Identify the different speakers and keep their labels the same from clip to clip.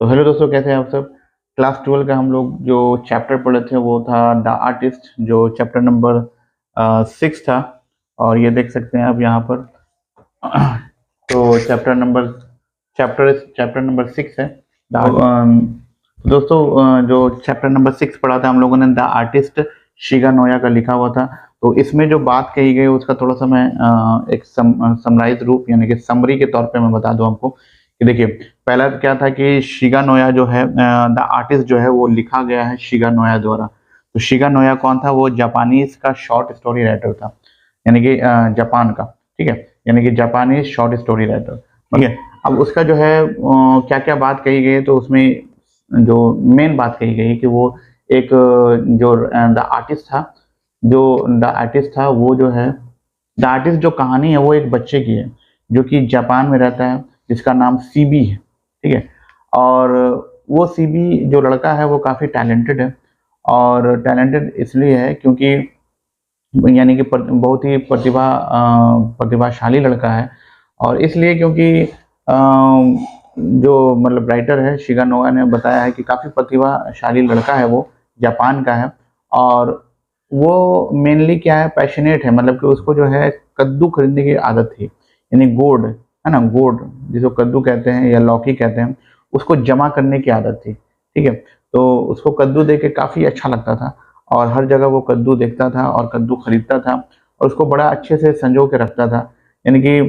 Speaker 1: तो हेलो दोस्तों, कैसे हैं आप सब। क्लास 12 का हम लोग जो चैप्टर पढ़े थे वो था द आर्टिस्ट, जो चैप्टर नंबर 6 था। और ये देख सकते हैं आप यहाँ पर। तो चैप्टर नंबर 6 है। दोस्तों, जो चैप्टर नंबर 6 पढ़ा था हम लोगों ने, द आर्टिस्ट शिगा नोया का लिखा हुआ था। तो इसमें जो बात कही गई उसका थोड़ा सा मैं एक समराइज रूप यानी कि समरी के तौर पे मैं बता दूं आपको कि देखिए, पहला क्या था कि शिगा नोया जो है, द आर्टिस्ट जो है वो लिखा गया है शिगा नोया द्वारा। तो शिगा नोया कौन था? वो जापानीज का शॉर्ट स्टोरी राइटर था, यानी कि जापान का। ठीक है, यानी कि जापानीज शॉर्ट स्टोरी राइटर। ठीक है, अब उसका जो है क्या क्या बात कही गई है, तो उसमें जो मेन बात कही गई कि वो एक जो द आर्टिस्ट था, वो जो है द आर्टिस्ट, जो कहानी है वो एक बच्चे की है जो कि जापान में रहता है, जिसका नाम सीबी है। ठीक है, और वो सीबी जो लड़का है वो काफ़ी टैलेंटेड है। और टैलेंटेड इसलिए है क्योंकि यानी कि बहुत ही प्रतिभाशाली लड़का है। और इसलिए क्योंकि जो मतलब राइटर है शिगा नोया ने बताया है कि काफ़ी प्रतिभाशाली लड़का है वो, जापान का है। और वो मेनली क्या है, पैशनेट है, मतलब कि उसको जो है कद्दू खरीदने की आदत थी, यानी गोड है ना, गोड जिसको कद्दू कहते हैं या लौकी कहते हैं, उसको जमा करने की आदत थी। ठीक है, तो उसको कद्दू देख के काफ़ी अच्छा लगता था और हर जगह वो कद्दू देखता था और कद्दू खरीदता था और उसको बड़ा अच्छे से संजो के रखता था। यानी कि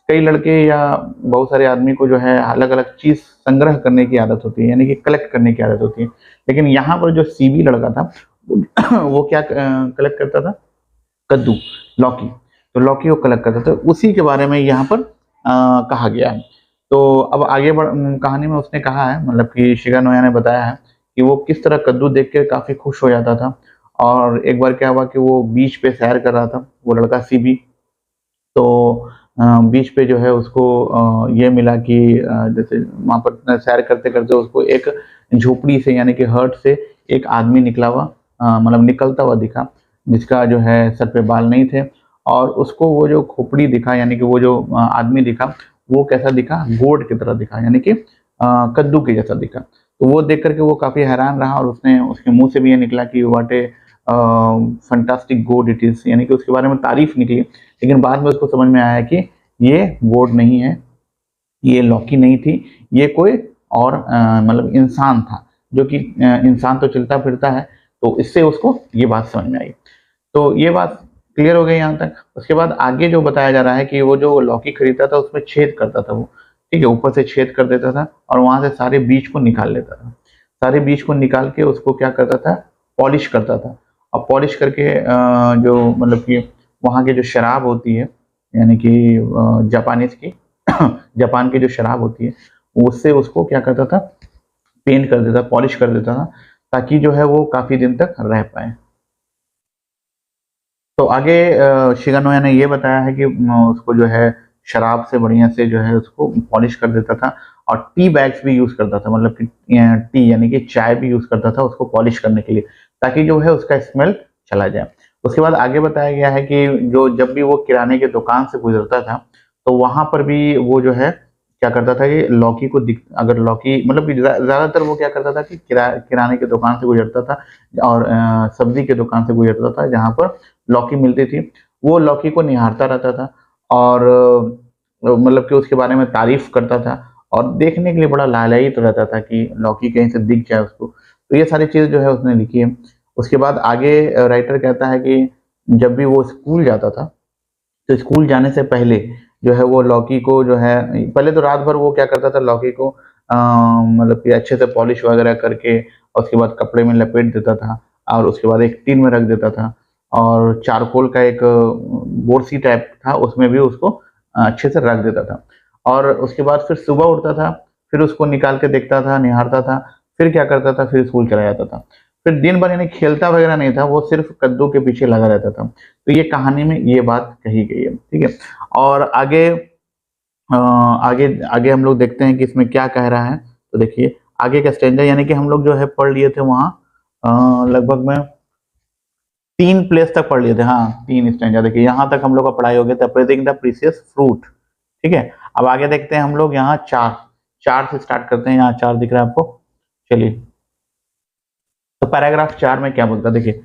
Speaker 1: कई लड़के या बहुत सारे आदमी को जो है अलग अलग चीज़ संग्रह करने की आदत होती है, यानी कि कलेक्ट करने की आदत होती है। लेकिन यहाँ पर जो सीबी लड़का था वो क्या कलेक्ट करता था? कद्दू, लौकी। तो लौकी को कलेक्ट करता था, उसी के बारे में यहाँ पर कहा गया है। तो अब आगे कहानी में उसने कहा है, मतलब कि शिगा नोया ने बताया है कि वो किस तरह कद्दू देख के काफ़ी खुश हो जाता था। और एक बार क्या हुआ कि वो बीच पे सैर कर रहा था, वो लड़का सीबी। तो बीच पे जो है उसको ये मिला कि जैसे वहाँ पर सैर करते करते उसको एक झोपड़ी से यानी कि हर्ट से एक आदमी निकला हुआ, मतलब निकलता हुआ दिखा, जिसका जो है सर पे बाल नहीं थे। और उसको वो जो खोपड़ी दिखा, यानी कि वो जो आदमी दिखा, वो कैसा दिखा? गोड की तरह दिखा, यानी कि कद्दू के जैसा दिखा। तो वो देख करके वो काफ़ी हैरान रहा और उसने उसके मुंह से भी ये निकला कि व्हाट ए फंटास्टिक गोड इट इज़, यानी कि उसके बारे में तारीफ निकली। लेकिन बाद में उसको समझ में आया कि ये गोड नहीं है, ये लौकी नहीं थी, ये कोई और मतलब इंसान था, जो कि इंसान तो चलता फिरता है। तो इससे उसको ये बात समझ में आई। तो ये बात क्लियर हो गई यहाँ तक। उसके बाद आगे जो बताया जा रहा है कि वो जो लौकी खरीदता था उसमें छेद करता था वो। ठीक है, ऊपर से छेद कर देता था और वहां से सारे बीज को निकाल लेता था। सारे बीज को निकाल के उसको क्या करता था? पॉलिश करता था। और पॉलिश करके जो मतलब कि वहाँ की जो शराब होती है, यानी कि जापानीज की जापान की जो शराब होती है, उससे उसको क्या करता था? पेंट कर देता, पॉलिश कर देता था, ताकि जो है वो काफी दिन तक रह पाए। तो आगे शिगा नोया ने ये बताया है कि उसको जो है शराब से बढ़िया से जो है उसको पॉलिश कर देता था। और टी बैग्स भी यूज करता था, मतलब कि टी यानी कि चाय भी यूज करता था उसको पॉलिश करने के लिए, ताकि जो है उसका स्मेल चला जाए। उसके बाद आगे बताया गया है कि जो जब भी वो किराने के दुकान से गुजरता था, तो वहां पर भी वो जो है क्या करता था कि लौकी को अगर लौकी, मतलब कि ज्यादातर वो क्या करता था कि किराने के दुकान से गुजरता था और सब्जी के दुकान से गुजरता था जहां पर लौकी मिलती थी। वो लौकी को निहारता रहता था और मतलब कि उसके बारे में तारीफ करता था और देखने के लिए बड़ा लालायित रहता था कि लौकी कहीं से दिख जाए उसको। तो ये सारी चीज़ जो है उसने लिखी है। उसके बाद आगे राइटर कहता है कि जब भी वो स्कूल जाता था, तो स्कूल जाने से पहले जो है वो लौकी को जो है, पहले तो रात भर वो क्या करता था, लौकी को मतलब कि अच्छे से पॉलिश वगैरह करके और उसके बाद कपड़े में लपेट देता था और उसके बाद एक टीन में रख देता था। और चारकोल का एक बोरसी टाइप था, उसमें भी उसको अच्छे से रख देता था। और उसके बाद फिर सुबह उठता था, फिर उसको निकाल के देखता था, निहारता था, फिर क्या करता था, फिर स्कूल चला जाता था। फिर दिन भर यानी खेलता वगैरह नहीं था, वो सिर्फ कद्दू के पीछे लगा रहता था। तो ये कहानी में ये बात कही गई है। ठीक है, और आगे आगे आगे हम लोग देखते हैं कि इसमें क्या कह रहा है। तो देखिए आगे का स्टेंजा, यानी कि हम लोग जो है पढ़ लिए थे वहाँ लगभग में 3 प्लेस तक पढ़ लिए थे। हाँ, 3 स्टेंजा। देखिए यहाँ तक हम लोग का पढ़ाई हो गया था, प्रेजिंग द प्रीसियस फ्रूट। ठीक है, अब आगे देखते हैं हम लोग यहाँ 4 से स्टार्ट करते हैं, यहाँ 4 दिख रहा है आपको। चलिए, तो पैराग्राफ 4 में क्या बोलता है देखिए,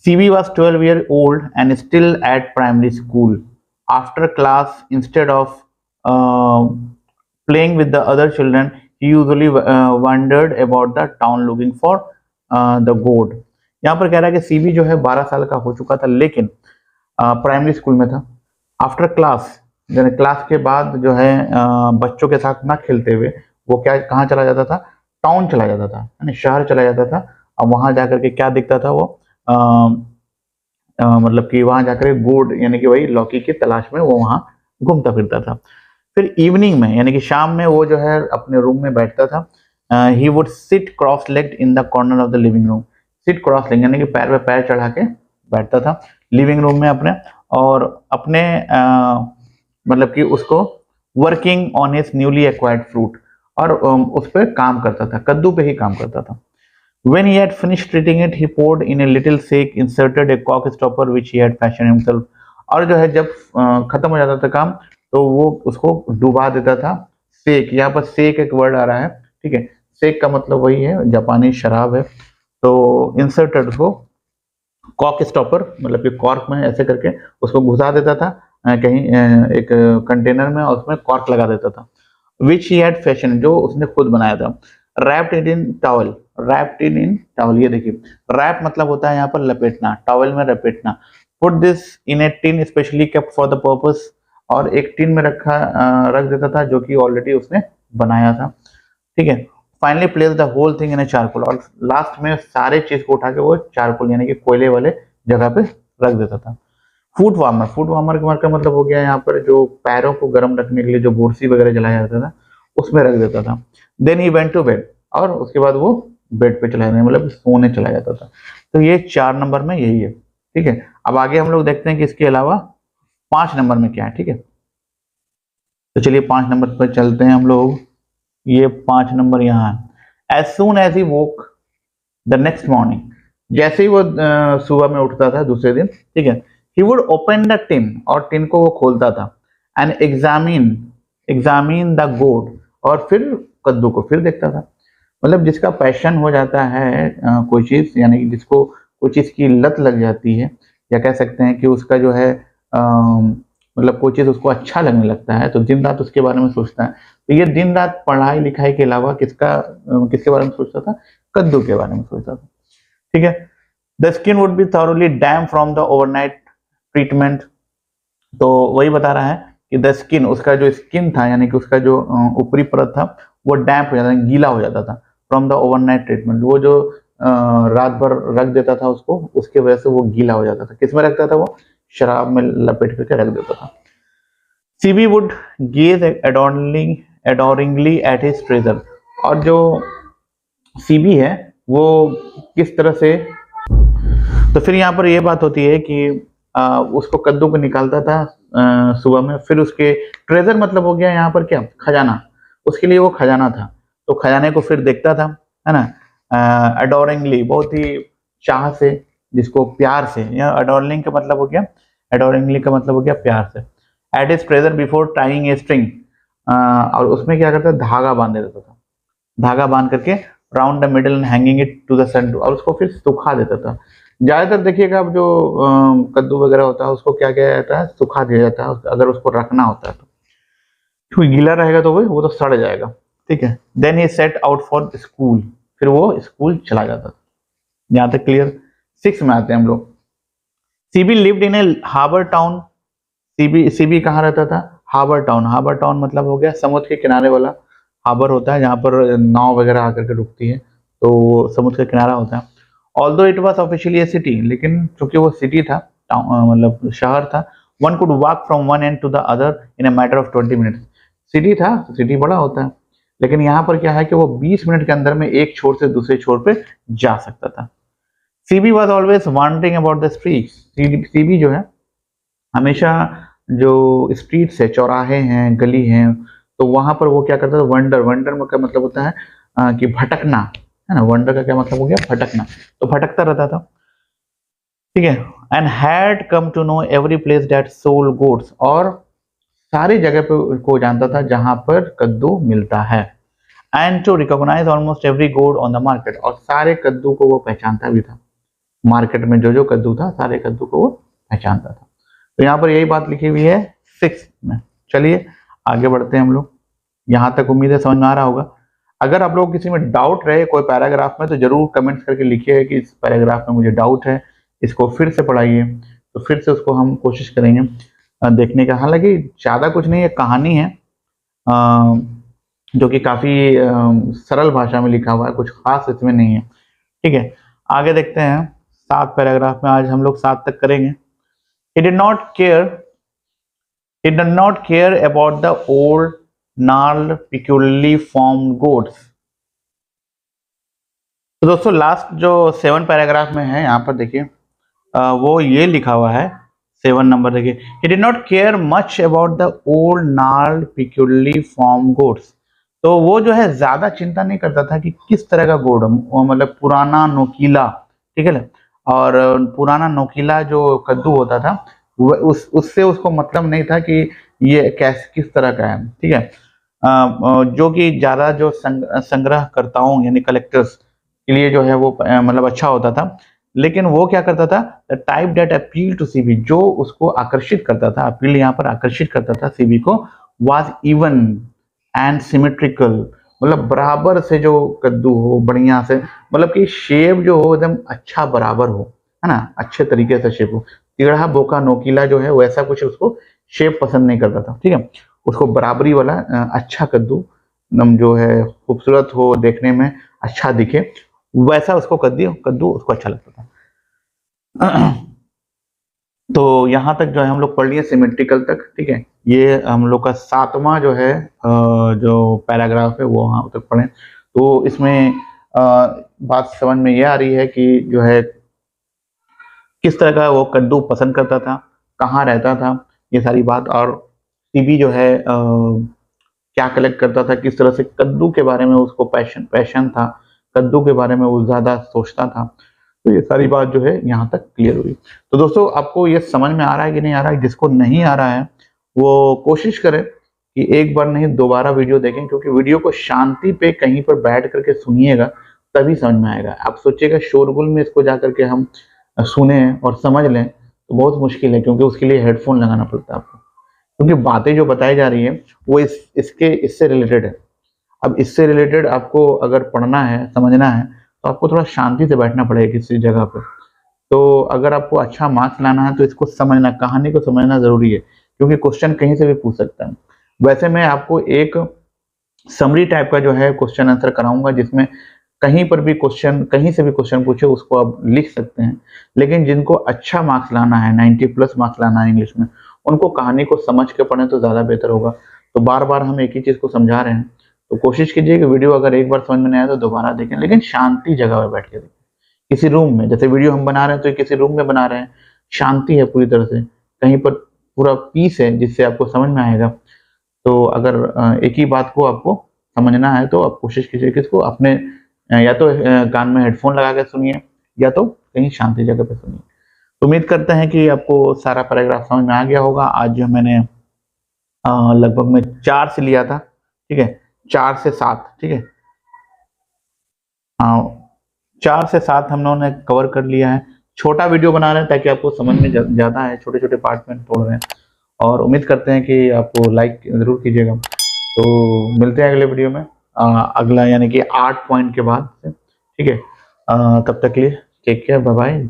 Speaker 1: CB was 12 years old and still at primary school. After class, instead of playing with the other children, he usually wandered about the town looking for the goat. यहाँ पर कह रहा है कि CB जो है 12 साल का हो चुका था, लेकिन प्राइमरी स्कूल में था। आफ्टर क्लास, क्लास के बाद जो है बच्चों के साथ ना खेलते हुए वो क्या कहाँ चला जाता था, टाउन चला जाता था, यानी शहर चला जाता था। अब वहां जाकर के क्या दिखता था वो, मतलब कि वहां जाकर गोड यानी कि वही लौकी की तलाश में वो वहां घूमता फिरता था। फिर इवनिंग में यानी कि शाम में वो जो है अपने रूम में बैठता था। He would sit cross legged in the corner of the living room. Sit cross leg यानी कि पैर पे पैर चढ़ा के बैठता था लिविंग रूम में अपने, और अपने मतलब कि उसको working on his newly acquired fruit, और उस पर काम करता था, कद्दू पे ही काम करता था। When he had finished treating it, he poured in a little sake, inserted a cork stopper which he had fashioned himself. और जो है जब खत्म हो जाता था काम तो वो उसको डुबा देता था। सेक, यहाँ पर सेक एक वर्ड आ रहा है, ठीक है। सेक का मतलब वही है, जापानी शराब है। तो इंसर्टेड उसको, कॉर्क स्टॉपर मतलब कि कॉर्क में ऐसे करके उसको घुसा देता था कहीं एक कंटेनर में, और उसमें कॉर्क लगा देता था। विच ही हैड फैशन, जो उसने खुद बनाया था। Wrapped it in towel, wrapped it in towel, ये देखिए रैप मतलब होता है यहाँ पर लपेटना, टॉवल में लपेटना। Put this in a tin specially kept for the purpose, और एक टिन में रख देता था जो कि ऑलरेडी उसने बनाया था, ठीक है। Finally place the whole thing in a charcoal, और लास्ट में सारे चीज को उठा के वो चारकोल यानी कि कोयले वाले जगह पे रख देता था। फूट वार्मर, फूट वार्मर का मतलब हो गया यहाँ पर जो पैरों को गर्म रखने के लिए जो बोरसी वगैरह जलाया जाता था उसमें रख देता था। Then he went to bed, और उसके बाद वो बेड पे चला जाता, मतलब सोने चला जाता था। तो ये 4 नंबर में यही है, ठीक है। अब आगे हम लोग देखते हैं कि इसके अलावा 5 नंबर में क्या है, ठीक है। तो चलिए 5 नंबर पर चलते हैं हम लोग। ये 5 नंबर यहाँ है। As soon as he woke the next morning, जैसे ही वो सुबह में उठता था दूसरे दिन, ठीक है, he would open the tin, और टिन को वो खोलता था, एंड एग्जामिन द गोड, और फिर कद्दू को फिर देखता था। मतलब जिसका पैशन हो जाता है कोई चीज, यानी कि जिसको कोई चीज की लत लग जाती है, या कह सकते हैं कि उसका जो है मतलब कोई चीज उसको अच्छा लगने लगता है, तो दिन रात उसके बारे में सोचता है। तो ये दिन रात पढ़ाई लिखाई के अलावा किसके बारे में सोचता था, कद्दू के बारे में सोचता था, ठीक है। The skin would be thoroughly dam from the overnight treatment, तो वही बता रहा है कि द स्किन, उसका जो स्किन था यानी कि उसका जो ऊपरी परत था वो डैम्प हो जाता था, गीला हो जाता था। फ्रॉम द ओवरनाइट ट्रीटमेंट, वो जो रात भर रख देता था उसको, उसके वजह से वो गीला हो जाता था। किसमें रखता था वो, शराब में लपेट करके रख देता था। CB would gaze adoringly at his treasure, और जो सीबी है वो किस तरह से, तो फिर यहाँ पर ये बात होती है कि उसको कद्दू को निकालता था सुबह में, फिर उसके ट्रेजर मतलब हो गया यहाँ पर क्या, खजाना, उसके लिए वो खजाना था, तो खजाने को फिर देखता था, है ना। अडोरिंगली बहुत ही चाह से, जिसको प्यार से, या अडोरिंग का मतलब हो गया, अडोरिंगली का मतलब हो गया प्यार से। Ate is treasure before tying a string, और उसमें क्या करता, धागा बांध देता था, धागा बांध करके round the middle and hanging it to the sun, और उसको फिर सुखा देता था। ज्यादातर देखिएगा अब जो कद्दू वगैरह होता है उसको क्या किया जाता है, सुखा दिया जाता है, अगर उसको रखना होता है तो, क्योंकि गीला रहेगा तो वो तो सड़ जाएगा, ठीक है। Then he set out for school, फिर वो स्कूल चला जाता था। यहाँ तक क्लियर। 6 में आते हैं हम लोग। C B lived in a harbour town, C B कहाँ रहता था, हार्बर टाउन। हार्बर टाउन मतलब हो गया समुद्र के किनारे वाला, हार्बर होता है जहाँ पर नाव वगैरह आकर के रुकती है, तो समुद्र का किनारा होता है। Although it was officially a city, लेकिन चूंकि वो सिटी था, मतलब शहर था, one could walk from one end to the other in a matter of 20 minutes. City था, सिटी बड़ा होता है, लेकिन यहाँ पर क्या है कि वो 20 मिनट के अंदर में एक छोर से दूसरे छोर पे जा सकता था। C B was always wandering about the streets, C B जो है हमेशा जो स्ट्रीट्स है, चौराहे हैं, गली हैं, तो वहां पर वो क्या करता था, वंडर का मतलब होता है कि भटकना, है ना। वंडर का क्या मतलब हो गया, भटकना, तो भटकता रहता था, ठीक है। And had come to know every place that sold goats, और सारी जगह पे को जानता था जहां पर कद्दू मिलता है। And to recognise almost every gourd on the market, और सारे कद्दू को वो पहचानता भी था, मार्केट में जो जो कद्दू था सारे कद्दू को वो पहचानता था। तो यहाँ पर यही बात लिखी हुई है 6 में। चलिए आगे बढ़ते हैं हम लोग। यहाँ तक उम्मीद है समझ में आ रहा होगा। अगर आप लोग किसी में डाउट रहे कोई पैराग्राफ में तो जरूर कमेंट्स करके लिखिएगा कि इस पैराग्राफ में मुझे डाउट है, इसको फिर से पढ़ाइए, तो फिर से उसको हम कोशिश करेंगे देखने का। हालांकि ज़्यादा कुछ नहीं है, कहानी है जो कि काफ़ी सरल भाषा में लिखा हुआ है, कुछ खास इसमें नहीं है। ठीक है, आगे देखते हैं। 7 पैराग्राफ में आज हम लोग 7 तक करेंगे। He did not care about the old gnarled peculiarly formed goats। तो दोस्तों लास्ट जो 7 पैराग्राफ में है यहाँ पर देखिए, वो ये लिखा हुआ है 7 नंबर देखिए, He did not care much about the old gnarled peculiarly formed goats। तो वो जो है ज्यादा चिंता नहीं करता था कि किस तरह का गोड़, मतलब पुराना नोकीला, ठीक है ना, और पुराना नोकीला जो कद्दू होता था उससे उसको मतलब नहीं था कि ये किस तरह का है। ठीक है, जो कि ज्यादा जो संग्रहकर्ताओं यानी कलेक्टर्स के लिए जो है वो मतलब अच्छा होता था। लेकिन वो क्या करता था, the type that appeal to C B, जो उसको आकर्षित करता था, अपील यहाँ पर आकर्षित करता था सीबी को, वाज इवन एंड सिमेट्रिकल, मतलब बराबर से जो कद्दू हो, बढ़िया से, मतलब कि शेप जो हो एकदम अच्छा बराबर हो, है ना, अच्छे तरीके से शेप हो। टेढ़ा बोका नोकीला जो है वैसा कुछ उसको शेप पसंद नहीं करता था। ठीक है, उसको बराबरी वाला अच्छा कद्दू जो है खूबसूरत हो, देखने में अच्छा दिखे, वैसा उसको कद्दू उसको अच्छा लगता था। तो यहाँ तक जो है हम लोग पढ़ लिए सिमेट्रिकल तक। ठीक है, ये हम लोग का 7वां जो है जो पैराग्राफ है वो वहाँ तक पढ़े। तो इसमें बात समझ में ये आ रही है कि जो है किस तरह का वो कद्दू पसंद करता था, कहाँ रहता था, ये सारी बात, और सीबी जो है क्या कलेक्ट करता था, किस तरह से कद्दू के बारे में उसको पैशन था, कद्दू के बारे में वो ज़्यादा सोचता था। तो ये सारी बात जो है यहाँ तक क्लियर हुई। तो दोस्तों आपको ये समझ में आ रहा है कि नहीं आ रहा है? जिसको नहीं आ रहा है वो कोशिश करें कि एक बार नहीं दोबारा वीडियो देखें, क्योंकि वीडियो को शांति पे कहीं पर बैठ करके सुनिएगा तभी समझ में आएगा। आप सोचिएगा शोरगुल में इसको जा करके हम सुने और समझ लें तो बहुत मुश्किल है, क्योंकि उसके लिए हेडफोन लगाना पड़ता है आपको, क्योंकि बातें जो बताई जा रही है वो इससे रिलेटेड है। अब इससे रिलेटेड आपको अगर पढ़ना है, समझना है, तो आपको थोड़ा शांति से बैठना पड़ेगा किसी जगह पे। तो अगर आपको अच्छा मार्क्स लाना है तो इसको समझना, कहानी को समझना जरूरी है, क्योंकि क्वेश्चन कहीं से भी पूछ सकता है। वैसे मैं आपको एक समरी टाइप का जो है क्वेश्चन आंसर कराऊंगा, जिसमें कहीं पर भी क्वेश्चन, कहीं से भी क्वेश्चन पूछे उसको आप लिख सकते हैं। लेकिन जिनको अच्छा मार्क्स लाना है, 90+ मार्क्स लाना है इंग्लिश में, उनको कहानी को समझ के पढ़ें तो ज़्यादा बेहतर होगा। तो बार बार हम एक ही चीज़ को समझा रहे हैं, तो कोशिश कीजिए कि वीडियो अगर एक बार समझ में नहीं आया तो दोबारा देखें, लेकिन शांति जगह पर बैठ के देखें, किसी रूम में। जैसे वीडियो हम बना रहे हैं तो किसी रूम में बना रहे हैं, शांति है पूरी तरह से, कहीं पर पूरा पीस है जिससे आपको समझ में आएगा। तो अगर एक ही बात को आपको समझना है तो आप कोशिश कीजिए कि इसको अपने या तो कान में हेडफोन लगा के सुनिए, या तो कहीं शांति जगह पे सुनिए। तो उम्मीद करते हैं कि आपको सारा पैराग्राफ समझ में आ गया होगा। आज जो मैंने लगभग में 4 से लिया था, ठीक है, 4 से 7, ठीक है, 4 से 7 हम लोगों ने कवर कर लिया है। छोटा वीडियो बना रहे हैं ताकि आपको समझ में ज़्यादा है, छोटे छोटे पार्ट में तोड़ रहे हैं, और उम्मीद करते हैं कि आपको लाइक ज़रूर कीजिएगा। तो मिलते हैं अगले वीडियो में, अगला यानी कि 8 पॉइंट के बाद से, ठीक है। तब तक के लिए टेक केयर, बाय बाय।